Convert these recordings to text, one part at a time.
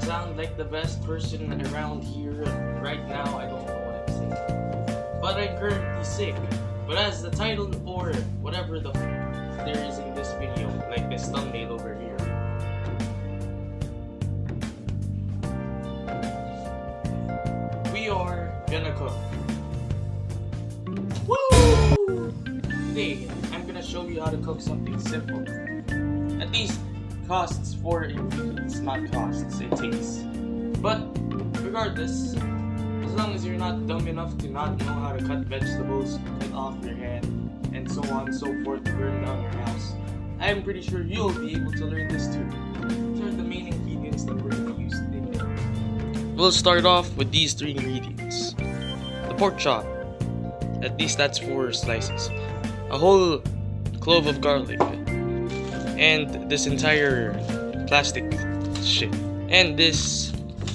sound like the best person around here right now. I don't know what I'm saying. But I'm currently sick. But as the title or whatever there is in this video, like this thumbnail over here, we are gonna cook. Woo! Today, I'm gonna show you how to cook something simple. At least costs for ingredients, not costs, it takes. But regardless, as long as you're not dumb enough to not know how to cut vegetables, cut off your hand, and so on and so forth to burn down your house, I am pretty sure you'll be able to learn this too. These are the main ingredients that we're going to use today. We'll start off with these 3 ingredients. The pork chop, at least that's 4 slices. A whole clove of garlic, and this entire plastic shit. And this,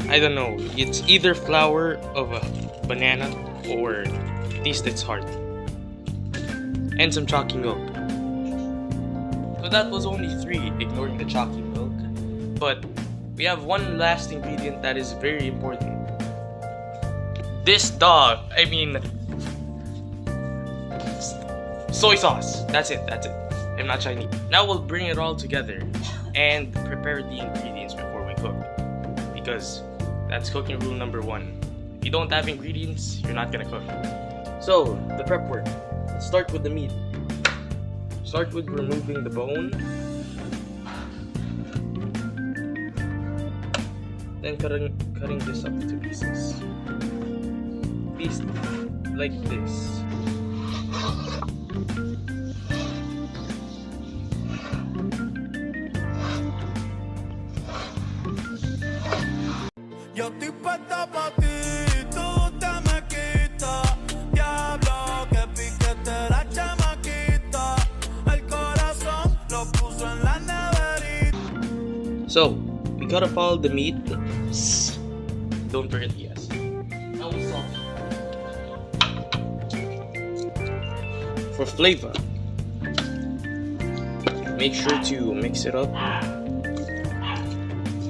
I don't know, it's either flour of a banana or at least it's hard. And some chalky milk. So that was only 3, ignoring the chalky milk. But we have one last ingredient that is very important. This soy sauce. That's it. I'm not Chinese. Now we'll bring it all together and prepare the ingredients before we cook. Because that's cooking rule number 1. If you don't have ingredients, you're not gonna cook. So, the prep work. Let's start with the meat. Start with removing the bone. Then cutting this up into pieces. Pieces like this. Yo estoy puesta pa' ti, tú te me quitas. Diablo, que piquete la chamaquita. El corazón lo puso en la neverita. So, we cut up all the meat. Don't forget the S. Now we salt. For flavor, make sure to mix it up.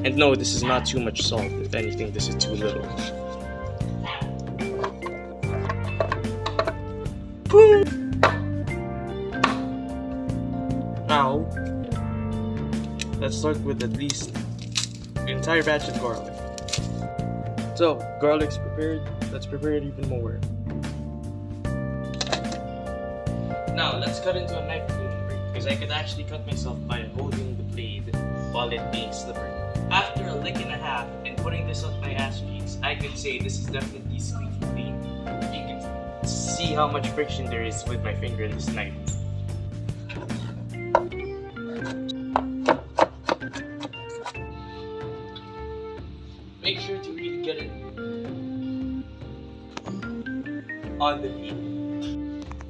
And no, this is not too much salt. If anything, this is too little. Now, let's start with at least the entire batch of garlic. So, garlic's prepared. Let's prepare it even more. Now, let's cut into a knife because I could actually cut myself by holding the blade while it being slippery. After a lick and a half and putting this up my ass cheeks, I could say this is definitely squeaky clean. You can see how much friction there is with my finger in this knife. Make sure to really get it on the meat.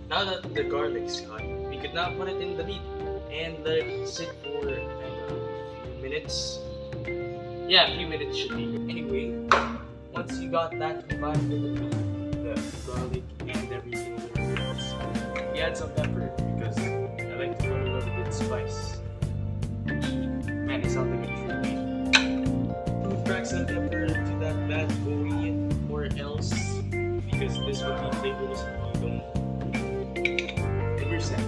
Now that the garlic's cut, we could now put it in the meat and let it sit for a few minutes. Yeah, a few minutes should be. Anyway, once you got that combined with the garlic and everything else, you add some pepper because I like to put a little bit of spice. Man, it sounds like a true. Crack some pepper to that bad boy or else, because this will be flavorless if you don't. And we're set.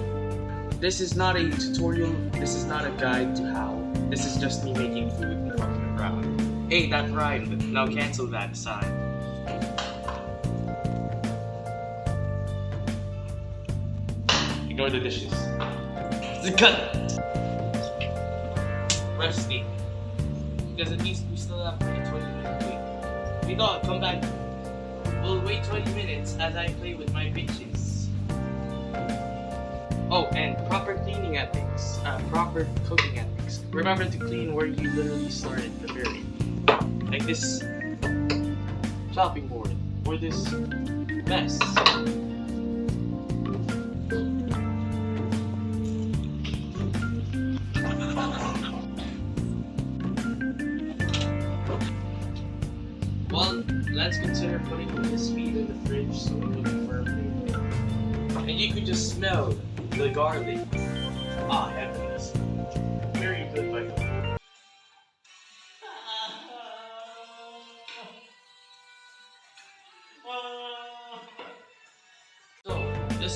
This is not a tutorial, this is not a guide to how. This is just me making food in front of the crowd. Hey, that rhymed. Now cancel that aside. Ignore the dishes. Cut! Resting. Because at least we still have 20 minutes to wait. We thought, come back. We'll wait 20 minutes as I play with my bitches. Oh, and proper cleaning ethics. Proper cooking ethics. Remember to clean where you literally started preparing. Like this chopping board or this mess. Well, let's consider putting this meat in the fridge so it will be firm. And you could just smell the garlic. Ah, heavens. Very good, by the way.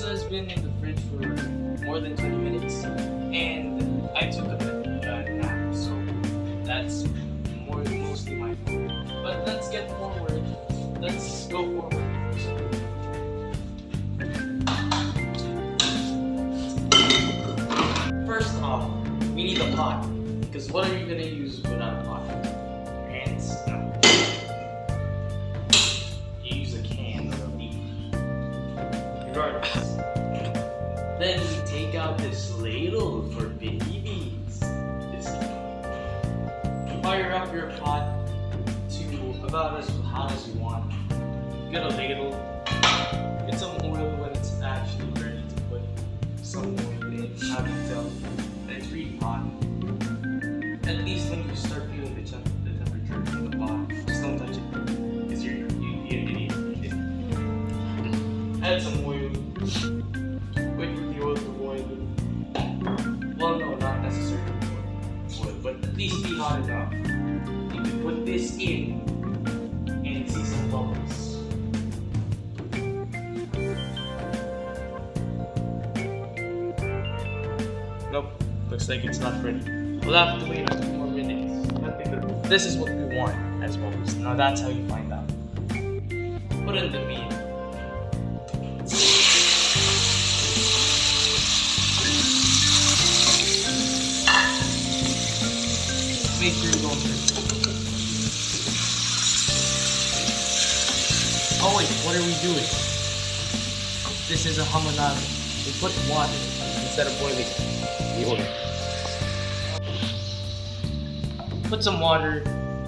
has been in the fridge for more than 20 minutes, and I took a nap, so that's mostly my fault. But let's get forward. Let's go forward. First off, we need a pot, because what are you gonna use without a pot? Your hands? No. You use a can or a leaf. Regardless. Then we take out this ladle for babies. Fire up your pot to about as hot as you want. Get a ladle. Get some oil when it's actually ready to put some oil in. How do you tell that it's really hot? At least when you start feeling the temperature in the pot, just don't touch it, because you're an idiot. Add some oil. Wait for the oil to boil. Well, no, not necessarily oil, but at least be hot enough. You can put this in and see some bubbles. Nope, looks like it's not ready. We'll have to wait a few more minutes. This is what we want as bubbles. Now that's how you find out. Put in the meat. Make sure you don't hurt. Oh wait, what are we doing? This is a hamunado. We put water instead of boiling the oil. Put some water,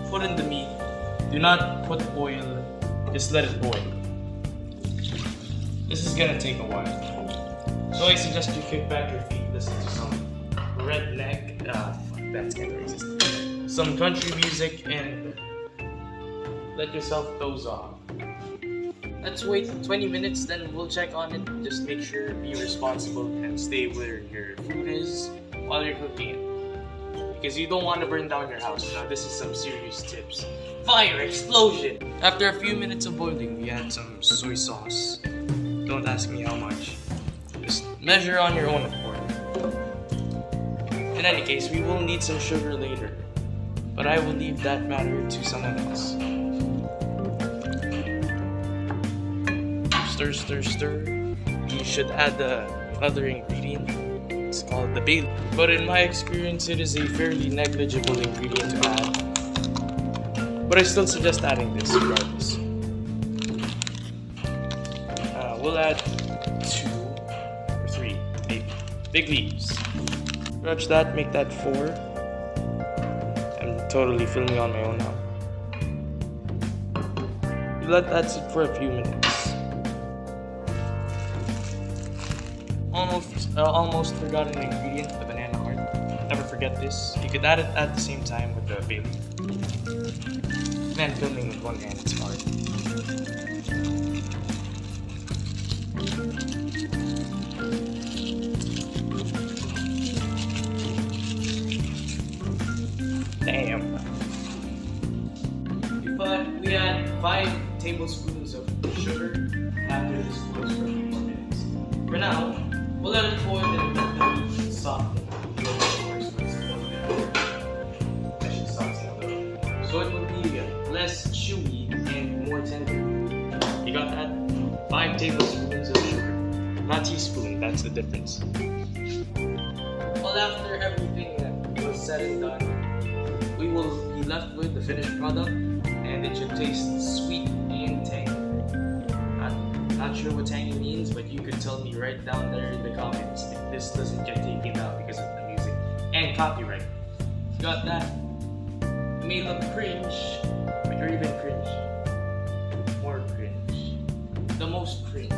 put in the meat. Do not put oil, just let it boil. This is gonna take a while. So I suggest you kick back your feet, listen to some redneck, that's kind of racist. Some country music and let yourself doze off. Let's wait 20 minutes, then we'll check on it. Just make sure, be responsible, and stay where your food is while you're cooking it. Because you don't want to burn down your house. Now this is some serious tips. Fire! Explosion! After a few minutes of boiling, we add some soy sauce. Don't ask me how much. Just measure on your own accord. In any case, we will need some sugar later. But I will leave that matter to someone else. Stir, stir, stir. You should add the other ingredient. It's called the bay leaf. But in my experience, it is a fairly negligible ingredient to add. But I still suggest adding this regardless. We'll add 2 or 3, maybe. Big leaves. Scratch that, make that 4. I'm totally filming on my own now. You let that sit for a few minutes. Almost forgot an ingredient, the banana heart. Never forget this. You could add it at the same time with the bay leaf. Man, filming with one hand, it's hard. Damn. But we add 5 tablespoons of sugar after this boils for a few more minutes. For now, we'll let it boil and let the soften. So it will be less chewy and more tender. You got that? 5 tablespoons of sugar. Not teaspoon, that's the difference. Well, after everything was said and done, we will be left with the finished product, and it should taste sweet and tangy. Not sure what tangy means, but you could tell me right down there in the comments if this doesn't get taken out because of the music and copyright. Got that? It may look cringe, but you're even cringe. More cringe. The most cringe.